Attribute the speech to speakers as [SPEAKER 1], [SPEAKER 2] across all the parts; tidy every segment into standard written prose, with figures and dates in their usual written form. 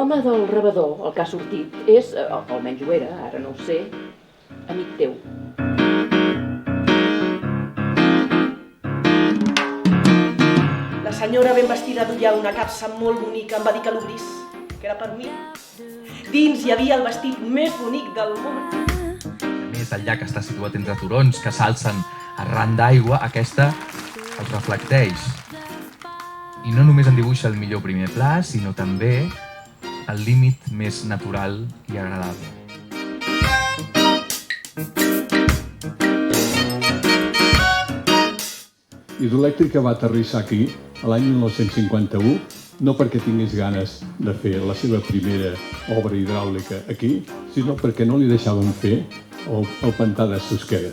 [SPEAKER 1] L'home del rebedor, el que ha sortit, és, almenys ho era, ara no ho sé, amic teu.
[SPEAKER 2] La senyora ben vestida duia una capsa molt bonica, em va dir que l'obrís, que era per mi. Dins hi havia el vestit més bonic del món.
[SPEAKER 3] A més, el llac està situat entre turons que s'alcen arran d'aigua, aquesta els reflecteix. I no només en dibuixa el millor primer pla, sinó també el límit més natural i agradable.
[SPEAKER 4] Hidroelèctrica va aterrissar aquí l'any 1951, no perquè tingués ganes de fer la seva primera obra hidràulica aquí, sinó perquè no li deixaven fer el pantà de Susqueda.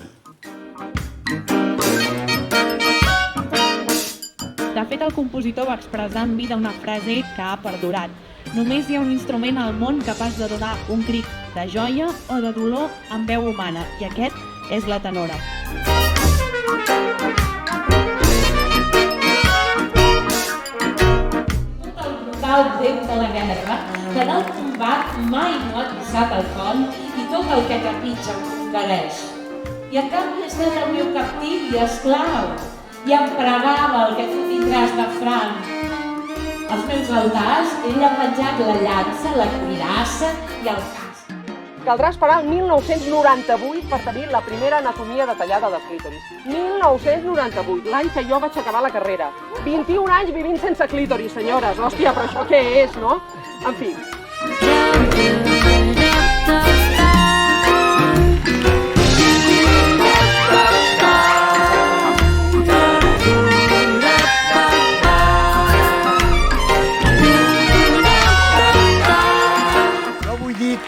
[SPEAKER 5] De fet, el compositor va expressar en vida una frase que ha perdurat. Només hi ha un instrument al món capaç de donar un crit de joia o de dolor amb veu humana, i aquest és la tenora.
[SPEAKER 6] Tot el brutal déu de la guerra, que del combat mai no ha tossat el coll i tot el que trepitja ho conquereix. I en canvi és el meu captiu i esclau, i em pregava el que tu tindràs de franc. Als meus altars ell ha penjat la llança, la cuirassa i el casc.
[SPEAKER 2] Caldrà esperar el 1998 per tenir la primera anatomia detallada del clítoris. 1998, l'any que jo vaig acabar la carrera. 21 anys vivint sense clítoris, senyores. Hòstia, però això què és, no? En fi.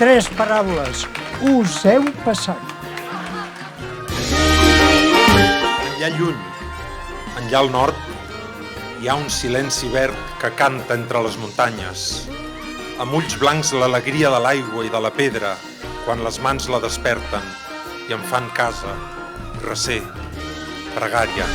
[SPEAKER 7] Tres paraules. Us heu passat.
[SPEAKER 8] Enllà lluny, enllà al nord, hi ha un silenci verd que canta entre les muntanyes. Amb ulls blancs l'alegria de l'aigua i de la pedra quan les mans la desperten i en fan casa, recer, pregària.